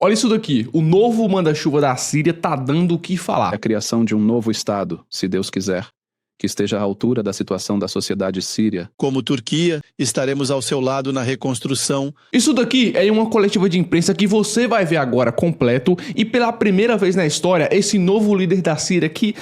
Olha isso daqui, o novo manda-chuva da Síria tá dando o que falar. A criação de um novo Estado, se Deus quiser, que esteja à altura da situação da sociedade síria. Como Turquia, estaremos ao seu lado na reconstrução. Isso daqui é uma coletiva de imprensa que você vai ver agora completo e pela primeira vez na história, esse novo líder da Síria que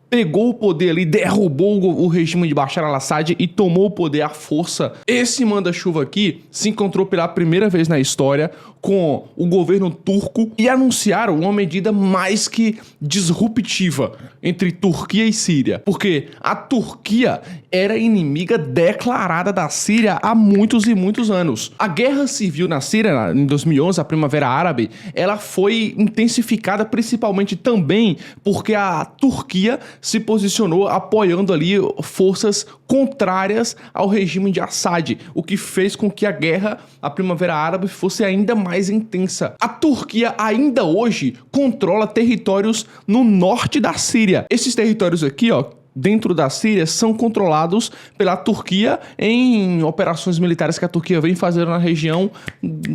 pegou o poder ali, derrubou o regime de Bashar al-Assad e tomou o poder à força. Esse manda-chuva aqui se encontrou pela primeira vez na história com o governo turco e anunciaram uma medida mais que disruptiva entre Turquia e Síria. Porque a Turquia era inimiga declarada da Síria há muitos e muitos anos. A guerra civil na Síria, em 2011, a Primavera Árabe, ela foi intensificada principalmente também porque a Turquia se posicionou apoiando ali forças contrárias ao regime de Assad, o que fez com que a guerra, a Primavera Árabe, fosse ainda mais intensa. A Turquia ainda hoje controla territórios no norte da Síria. Esses territórios aqui, ó, dentro da Síria, são controlados pela Turquia em operações militares que a Turquia vem fazendo na região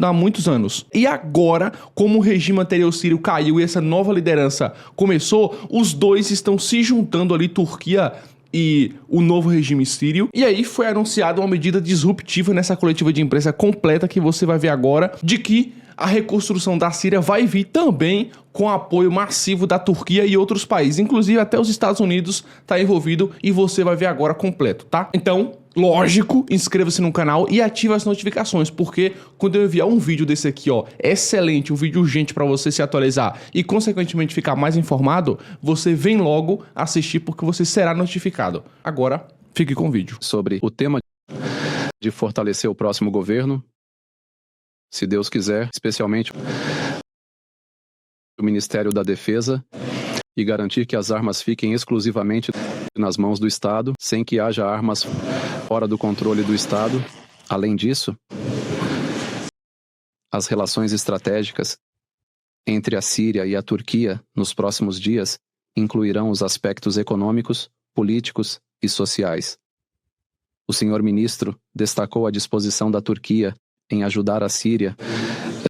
há muitos anos. E agora, como o regime anterior sírio caiu e essa nova liderança começou, os dois estão se juntando ali, Turquia e o novo regime sírio. E aí foi anunciada uma medida disruptiva nessa coletiva de imprensa completa que você vai ver agora, de que a reconstrução da Síria vai vir também com apoio massivo da Turquia e outros países, inclusive até os Estados Unidos tá envolvido e você vai ver agora completo, tá? Então, lógico, inscreva-se no canal e ative as notificações, porque quando eu enviar um vídeo desse aqui, ó, excelente, um vídeo urgente para você se atualizar e consequentemente ficar mais informado, você vem logo assistir porque você será notificado. Agora, fique com o vídeo. Sobre o tema de fortalecer o próximo governo, se Deus quiser, especialmente o Ministério da Defesa, e garantir que as armas fiquem exclusivamente nas mãos do Estado, sem que haja armas fora do controle do Estado. Além disso, as relações estratégicas entre a Síria e a Turquia nos próximos dias incluirão os aspectos econômicos, políticos e sociais. O senhor ministro destacou a disposição da Turquia em ajudar a Síria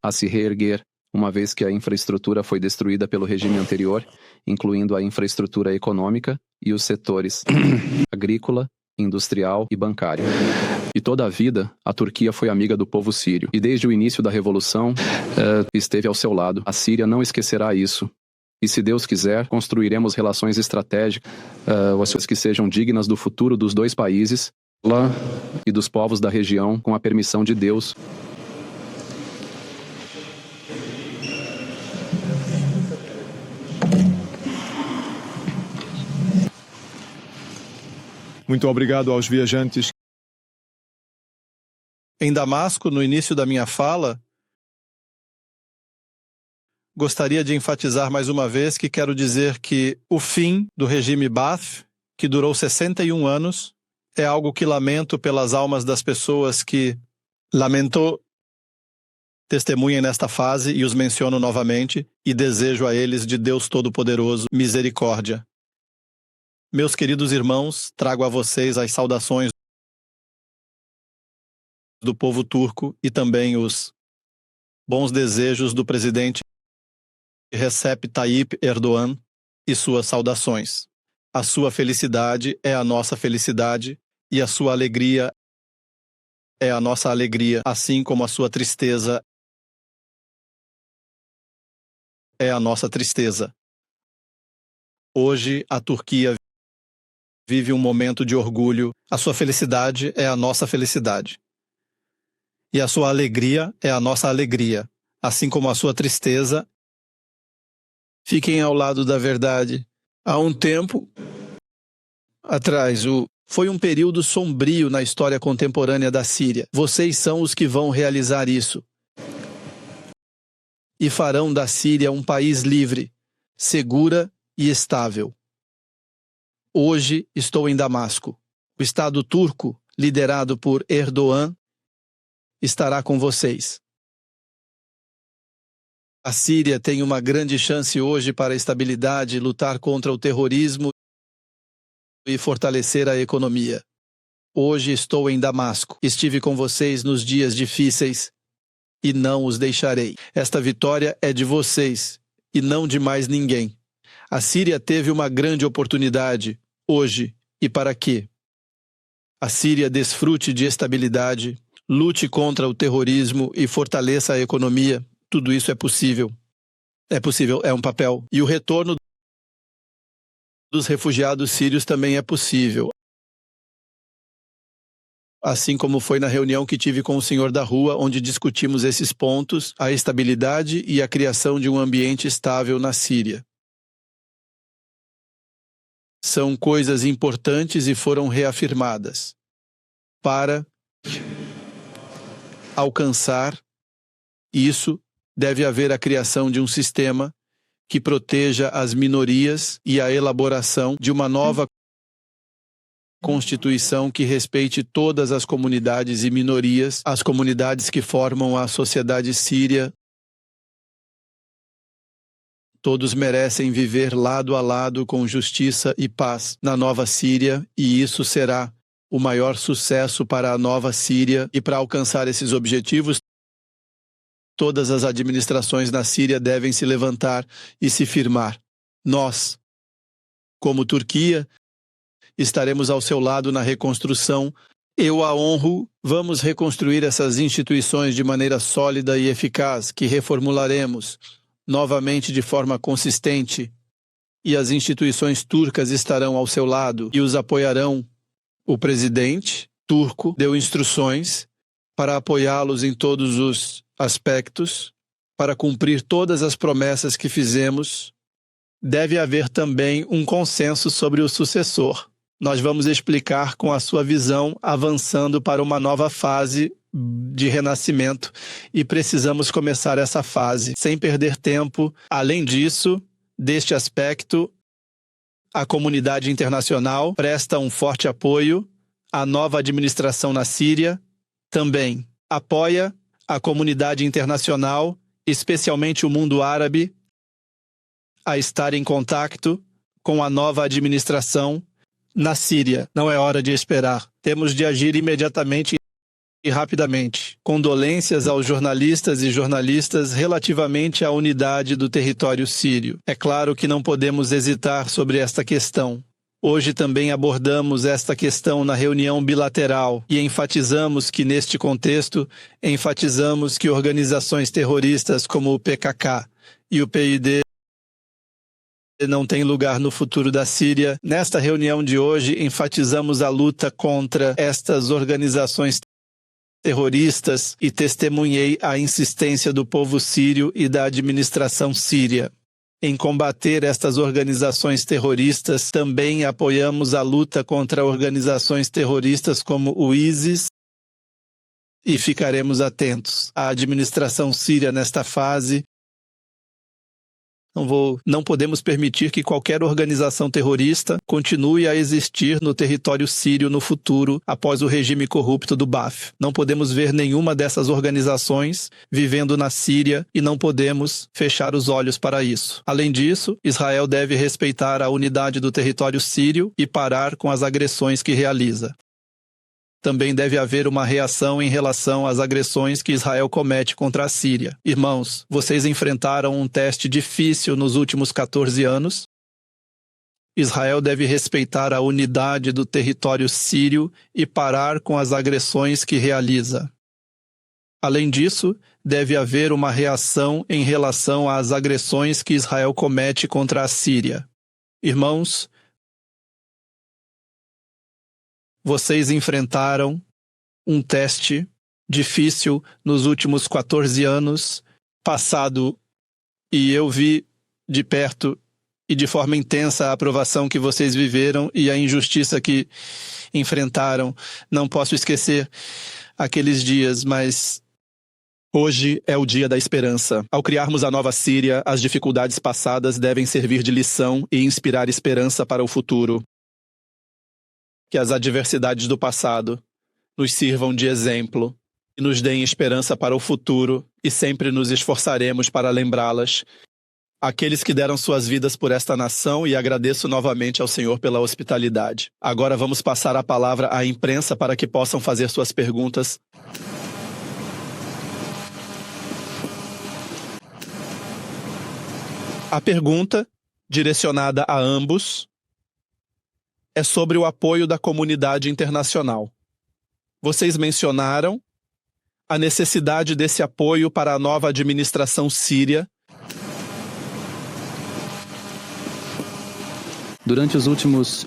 a se reerguer, uma vez que a infraestrutura foi destruída pelo regime anterior, incluindo a infraestrutura econômica e os setores agrícola, industrial e bancário. E toda a vida, a Turquia foi amiga do povo sírio. E desde o início da revolução, esteve ao seu lado. A Síria não esquecerá isso. E se Deus quiser, construiremos relações estratégicas que sejam dignas do futuro dos dois países e dos povos da região, com a permissão de Deus. Muito obrigado aos viajantes. Em Damasco, no início da minha fala, gostaria de enfatizar mais uma vez que quero dizer que o fim do regime Baath, que durou 61 anos, é algo que lamento pelas almas das pessoas que testemunhem nesta fase e os menciono novamente e desejo a eles de Deus Todo-Poderoso misericórdia. Meus queridos irmãos, trago a vocês as saudações do povo turco e também os bons desejos do presidente Recep Tayyip Erdogan e suas saudações. A sua felicidade é a nossa felicidade e a sua alegria é a nossa alegria, assim como a sua tristeza é a nossa tristeza. Hoje, a Turquia vive um momento de orgulho. A sua felicidade é a nossa felicidade. E a sua alegria é a nossa alegria, assim como a sua tristeza. Fiquem ao lado da verdade. Há um tempo atrás, foi um período sombrio na história contemporânea da Síria. Vocês são os que vão realizar isso. E farão da Síria um país livre, segura e estável. Hoje estou em Damasco. O Estado turco, liderado por Erdogan, estará com vocês. A Síria tem uma grande chance hoje para a estabilidade, lutar contra o terrorismo e fortalecer a economia. Hoje estou em Damasco. Estive com vocês nos dias difíceis e não os deixarei. Esta vitória é de vocês e não de mais ninguém. A Síria teve uma grande oportunidade hoje e para que a Síria desfrute de estabilidade, lute contra o terrorismo e fortaleça a economia. Tudo isso é possível. É possível, é um papel. E o retorno dos refugiados sírios também é possível. Assim como foi na reunião que tive com o senhor da rua, onde discutimos esses pontos, a estabilidade e a criação de um ambiente estável na Síria. São coisas importantes e foram reafirmadas. Para alcançar isso, deve haver a criação de um sistema que proteja as minorias e a elaboração de uma nova Constituição que respeite todas as comunidades e minorias, as comunidades que formam a sociedade síria. Todos merecem viver lado a lado com justiça e paz na nova Síria, e isso será o maior sucesso para a nova Síria. E para alcançar esses objetivos, todas as administrações na Síria devem se levantar e se firmar. Nós, como Turquia, estaremos ao seu lado na reconstrução. Eu a honro. Vamos reconstruir essas instituições de maneira sólida e eficaz, que reformularemos novamente de forma consistente. E as instituições turcas estarão ao seu lado e os apoiarão. O presidente turco deu instruções para apoiá-los em todos os aspectos, para cumprir todas as promessas que fizemos. Deve haver também um consenso sobre o sucessor. Nós vamos explicar com a sua visão, avançando para uma nova fase de renascimento, e precisamos começar essa fase sem perder tempo. Além disso, deste aspecto, a comunidade internacional presta um forte apoio à nova administração na Síria, também apoia a comunidade internacional, especialmente o mundo árabe, a estar em contato com a nova administração na Síria. Não é hora de esperar. Temos de agir imediatamente e rapidamente. Condolências aos jornalistas e jornalistas relativamente à unidade do território sírio. É claro que não podemos hesitar sobre esta questão. Hoje também abordamos esta questão na reunião bilateral e enfatizamos que, neste contexto, que organizações terroristas como o PKK e o PYD não tem lugar no futuro da Síria. Nesta reunião de hoje, enfatizamos a luta contra estas organizações terroristas e testemunhei a insistência do povo sírio e da administração síria em combater estas organizações terroristas. Também apoiamos a luta contra organizações terroristas como o ISIS e ficaremos atentos à administração síria nesta fase. Não podemos permitir que qualquer organização terrorista continue a existir no território sírio no futuro, após o regime corrupto do Baath. Não podemos ver nenhuma dessas organizações vivendo na Síria e não podemos fechar os olhos para isso. Além disso, Israel deve respeitar a unidade do território sírio e parar com as agressões que realiza. Também deve haver uma reação em relação às agressões que Israel comete contra a Síria. Irmãos, vocês enfrentaram um teste difícil nos últimos 14 anos. Israel deve respeitar a unidade do território sírio e parar com as agressões que realiza. Além disso, deve haver uma reação em relação às agressões que Israel comete contra a Síria. Irmãos, vocês enfrentaram um teste difícil nos últimos 14 anos passado e eu vi de perto e de forma intensa a aprovação que vocês viveram e a injustiça que enfrentaram. Não posso esquecer aqueles dias, mas hoje é o dia da esperança. Ao criarmos a nova Síria, as dificuldades passadas devem servir de lição e inspirar esperança para o futuro. Que as adversidades do passado nos sirvam de exemplo e nos deem esperança para o futuro, e sempre nos esforçaremos para lembrá-las. Aqueles que deram suas vidas por esta nação, e agradeço novamente ao Senhor pela hospitalidade. Agora vamos passar a palavra à imprensa para que possam fazer suas perguntas. A pergunta, direcionada a ambos, é sobre o apoio da comunidade internacional. Vocês mencionaram a necessidade desse apoio para a nova administração síria. Durante os últimos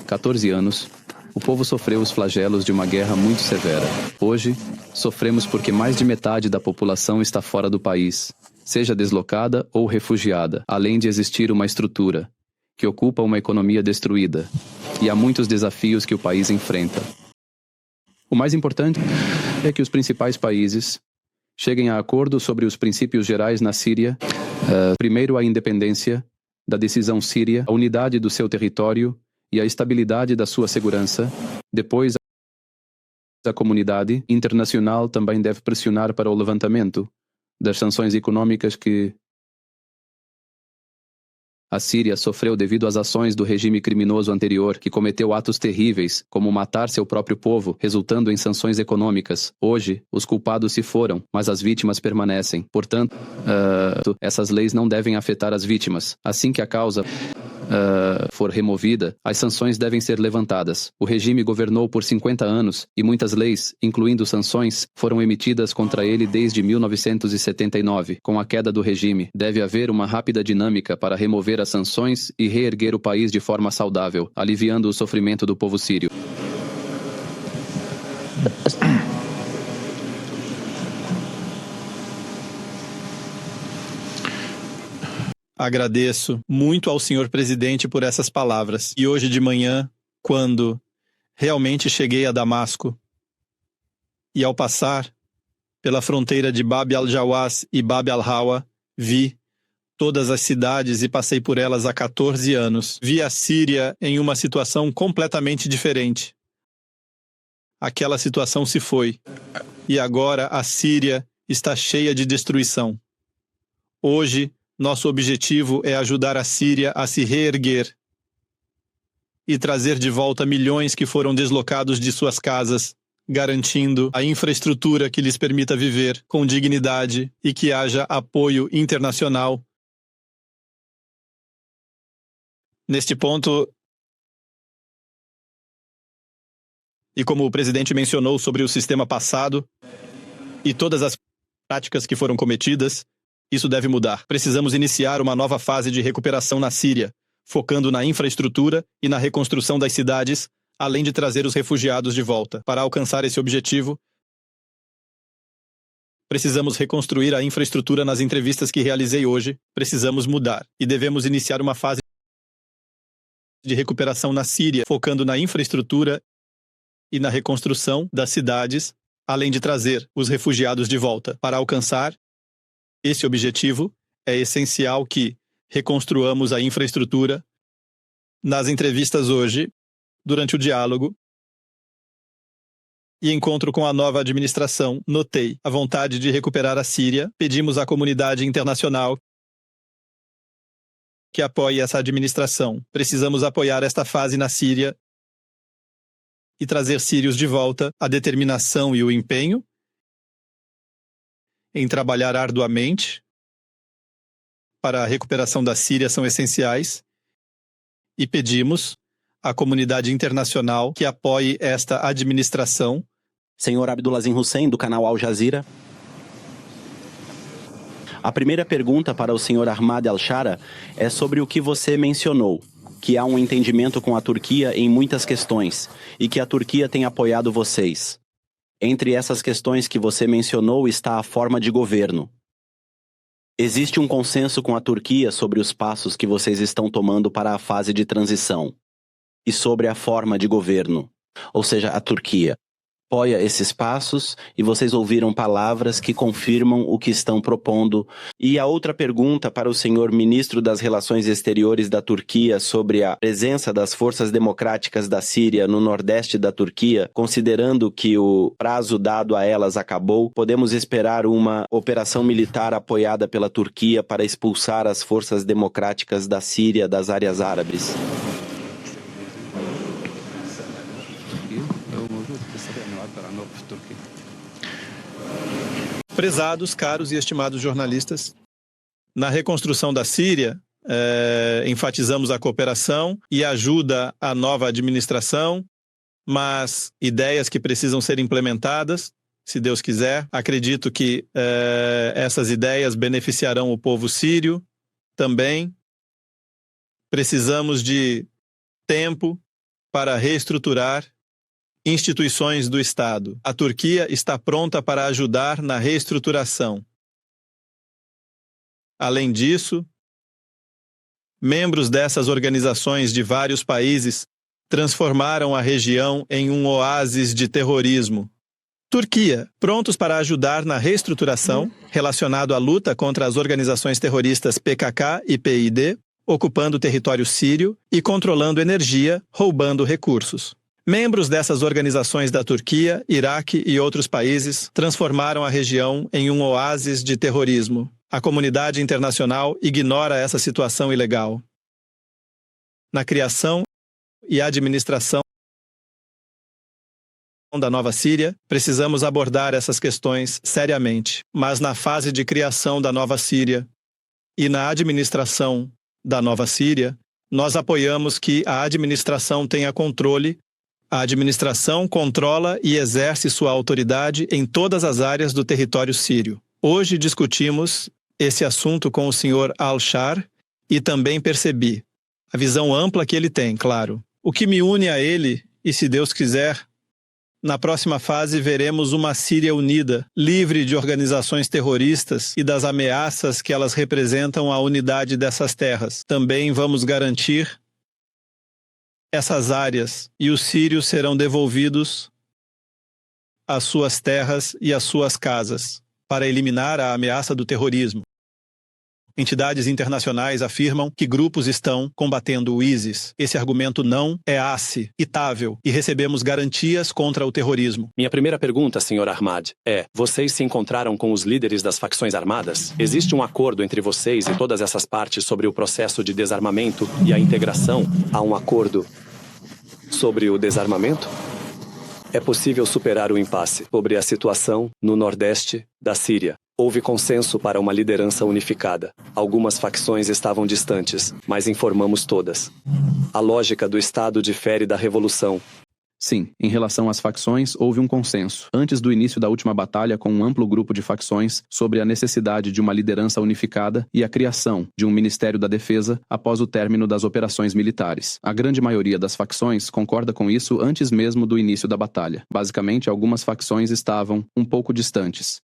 14 anos, o povo sofreu os flagelos de uma guerra muito severa. Hoje, sofremos porque mais de metade da população está fora do país, seja deslocada ou refugiada, além de existir uma estrutura que ocupa uma economia destruída, e há muitos desafios que o país enfrenta. O mais importante é que os principais países cheguem a acordo sobre os princípios gerais na Síria. Primeiro, a independência da decisão síria, a unidade do seu território e a estabilidade da sua segurança. Depois, a comunidade internacional também deve pressionar para o levantamento das sanções econômicas que a Síria sofreu devido às ações do regime criminoso anterior, que cometeu atos terríveis, como matar seu próprio povo, resultando em sanções econômicas. Hoje, os culpados se foram, mas as vítimas permanecem. Portanto, essas leis não devem afetar as vítimas. Assim que a causa for removida, as sanções devem ser levantadas. O regime governou por 50 anos e muitas leis, incluindo sanções, foram emitidas contra ele desde 1979. Com a queda do regime, deve haver uma rápida dinâmica para remover as sanções e reerguer o país de forma saudável, aliviando o sofrimento do povo sírio. Agradeço muito ao senhor presidente por essas palavras. E hoje de manhã, quando realmente cheguei a Damasco, e ao passar pela fronteira de Bab al-Jawaz e Bab al-Hawa, vi todas as cidades e passei por elas há 14 anos. Vi a Síria em uma situação completamente diferente. Aquela situação se foi. E agora a Síria está cheia de destruição. Hoje, nosso objetivo é ajudar a Síria a se reerguer e trazer de volta milhões que foram deslocados de suas casas, garantindo a infraestrutura que lhes permita viver com dignidade e que haja apoio internacional. Neste ponto, e como o presidente mencionou sobre o sistema passado e todas as práticas que foram cometidas, isso deve mudar. Precisamos iniciar uma nova fase de recuperação na Síria, focando na infraestrutura e na reconstrução das cidades, além de trazer os refugiados de volta. Para alcançar esse objetivo, precisamos reconstruir a infraestrutura. Nas entrevistas que realizei hoje, precisamos mudar e devemos iniciar uma fase de recuperação na Síria, focando na infraestrutura e na reconstrução das cidades, além de trazer os refugiados de volta. Para alcançar esse objetivo, é essencial que reconstruamos a infraestrutura. Nas entrevistas hoje, durante o diálogo e encontro com a nova administração, notei a vontade de recuperar a Síria. Pedimos à comunidade internacional que apoie essa administração. Precisamos apoiar esta fase na Síria e trazer sírios de volta. A determinação e o empenho em trabalhar arduamente para a recuperação da Síria são essenciais e pedimos à comunidade internacional que apoie esta administração. Senhor Abdulaziz Hussein, do canal Al Jazeera. A primeira pergunta para o senhor Ahmad al-Shara é sobre o que você mencionou, que há um entendimento com a Turquia em muitas questões e que a Turquia tem apoiado vocês. Entre essas questões que você mencionou está a forma de governo. Existe um consenso com a Turquia sobre os passos que vocês estão tomando para a fase de transição e sobre a forma de governo, ou seja, a Turquia apoia esses passos e vocês ouviram palavras que confirmam o que estão propondo. E a outra pergunta para o senhor ministro das Relações Exteriores da Turquia sobre a presença das forças democráticas da Síria no nordeste da Turquia, considerando que o prazo dado a elas acabou, podemos esperar uma operação militar apoiada pela Turquia para expulsar as forças democráticas da Síria das áreas árabes? Prezados, caros e estimados jornalistas, Na reconstrução da Síria, enfatizamos a cooperação e ajuda à nova administração, mas ideias que precisam ser implementadas, se Deus quiser. Acredito que essas ideias beneficiarão o povo sírio também. Precisamos de tempo para reestruturar instituições do Estado. A Turquia está pronta para ajudar na reestruturação. Além disso, membros dessas organizações de vários países transformaram a região em um oásis de terrorismo. Turquia, prontos para ajudar na reestruturação relacionado à luta contra as organizações terroristas PKK e PYD, ocupando o território sírio e controlando energia, roubando recursos. Membros dessas organizações da Turquia, Iraque e outros países transformaram a região em um oásis de terrorismo. A comunidade internacional ignora essa situação ilegal. Na criação e administração da Nova Síria, precisamos abordar essas questões seriamente. Mas na fase de criação da Nova Síria e na administração da Nova Síria, nós apoiamos que a administração tenha controle. A administração controla e exerce sua autoridade em todas as áreas do território sírio. Hoje discutimos esse assunto com o Sr. Al-Shar e também percebi a visão ampla que ele tem, claro. O que me une a ele, e se Deus quiser, na próxima fase veremos uma Síria unida, livre de organizações terroristas e das ameaças que elas representam à unidade dessas terras. Também vamos garantir essas áreas e os sírios serão devolvidos às suas terras e às suas casas para eliminar a ameaça do terrorismo. Entidades internacionais afirmam que grupos estão combatendo o ISIS. Esse argumento não é aceitável e recebemos garantias contra o terrorismo. Minha primeira pergunta, Sr. Ahmad, é: vocês se encontraram com os líderes das facções armadas? Existe um acordo entre vocês e todas essas partes sobre o processo de desarmamento e a integração? Há um acordo sobre o desarmamento? É possível superar o impasse sobre a situação no nordeste da Síria. Houve consenso para uma liderança unificada. Algumas facções estavam distantes, mas informamos todas. A lógica do Estado difere da revolução. Sim, em relação às facções, houve um consenso, antes do início da última batalha com um amplo grupo de facções, sobre a necessidade de uma liderança unificada e a criação de um Ministério da Defesa após o término das operações militares. A grande maioria das facções concorda com isso antes mesmo do início da batalha. Basicamente, algumas facções estavam um pouco distantes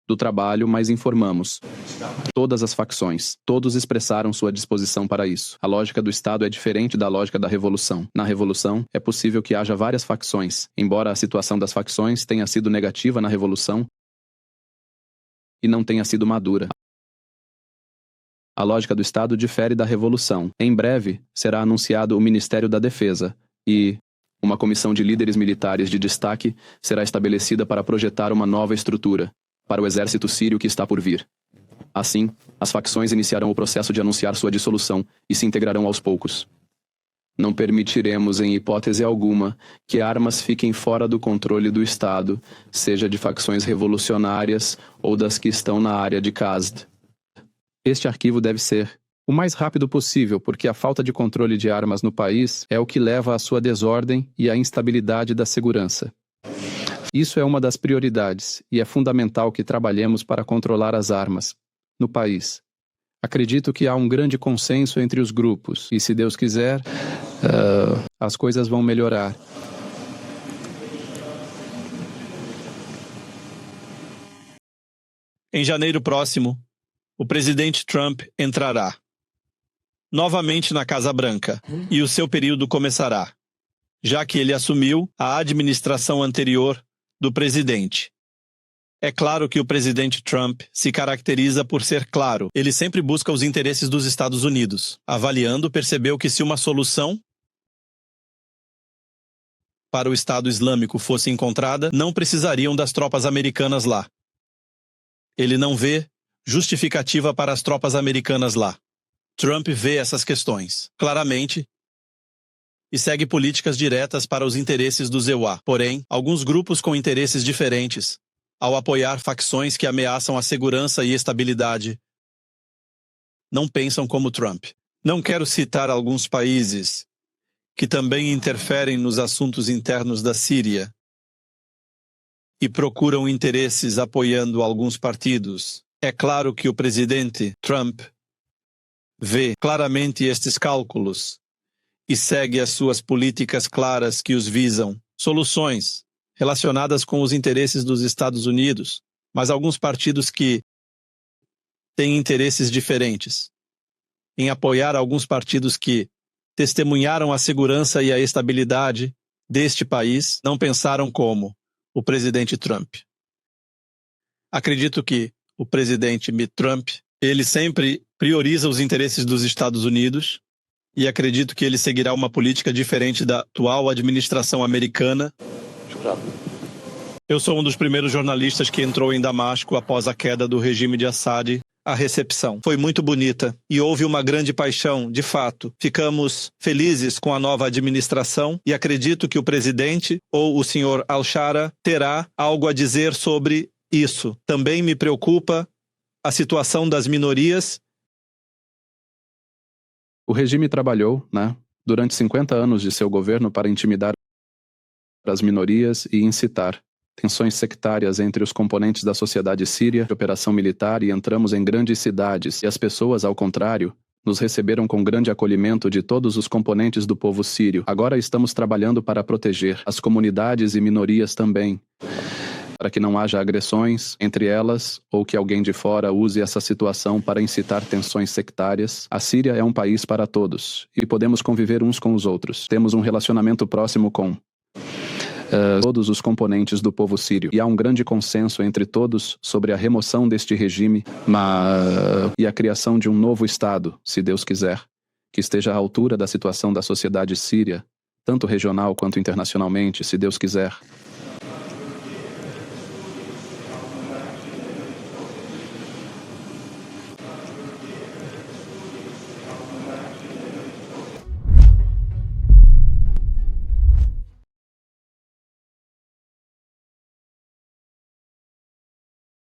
do trabalho, mas informamos todas as facções. Todos expressaram sua disposição para isso. A lógica do Estado é diferente da lógica da Revolução. Na Revolução, é possível que haja várias facções, embora a situação das facções tenha sido negativa na Revolução e não tenha sido madura. A lógica do Estado difere da Revolução. Em breve, será anunciado o Ministério da Defesa e uma comissão de líderes militares de destaque será estabelecida para projetar uma nova estrutura para o exército sírio que está por vir. Assim, as facções iniciarão o processo de anunciar sua dissolução e se integrarão aos poucos. Não permitiremos, em hipótese alguma, que armas fiquem fora do controle do Estado, seja de facções revolucionárias ou das que estão na área de Qasd. Este arquivo deve ser o mais rápido possível, porque a falta de controle de armas no país é o que leva à sua desordem e à instabilidade da segurança. Isso é uma das prioridades, e é fundamental que trabalhemos para controlar as armas no país. Acredito que há um grande consenso entre os grupos, e se Deus quiser, as coisas vão melhorar. Em janeiro próximo, o presidente Trump entrará novamente na Casa Branca, e o seu período começará, já que ele assumiu a administração anterior do presidente. É claro que o presidente Trump se caracteriza por ser claro. Ele sempre busca os interesses dos Estados Unidos. Avaliando, percebeu que se uma solução para o Estado Islâmico fosse encontrada, não precisariam das tropas americanas lá. Ele não vê justificativa para as tropas americanas lá. Trump vê essas questões claramente e segue políticas diretas para os interesses do EUA. Porém, alguns grupos com interesses diferentes ao apoiar facções que ameaçam a segurança e estabilidade, não pensam como Trump. Não quero citar alguns países que também interferem nos assuntos internos da Síria e procuram interesses apoiando alguns partidos. É claro que o presidente Trump vê claramente estes cálculos e segue as suas políticas claras que os visam soluções relacionadas com os interesses dos Estados Unidos, mas alguns partidos que têm interesses diferentes em apoiar alguns partidos que testemunharam a segurança e a estabilidade deste país não pensaram como o presidente Trump. Acredito que o presidente Trump, ele sempre prioriza os interesses dos Estados Unidos e acredito que ele seguirá uma política diferente da atual administração americana. Eu sou um dos primeiros jornalistas que entrou em Damasco após a queda do regime de Assad. A recepção foi muito bonita e houve uma grande paixão, de fato. Ficamos felizes com a nova administração e acredito que o presidente ou o senhor Al-Shara terá algo a dizer sobre isso. Também me preocupa a situação das minorias. O regime trabalhou, durante 50 anos de seu governo para intimidar as minorias e incitar tensões sectárias entre os componentes da sociedade síria de operação militar e entramos em grandes cidades e as pessoas, ao contrário, nos receberam com grande acolhimento de todos os componentes do povo sírio. Agora estamos trabalhando para proteger as comunidades e minorias também, para que não haja agressões entre elas ou que alguém de fora use essa situação para incitar tensões sectárias. A Síria é um país para todos e podemos conviver uns com os outros. Temos um relacionamento próximo com todos os componentes do povo sírio. E há um grande consenso entre todos sobre a remoção deste regime e a criação de um novo Estado, se Deus quiser, que esteja à altura da situação da sociedade síria, tanto regional quanto internacionalmente, se Deus quiser.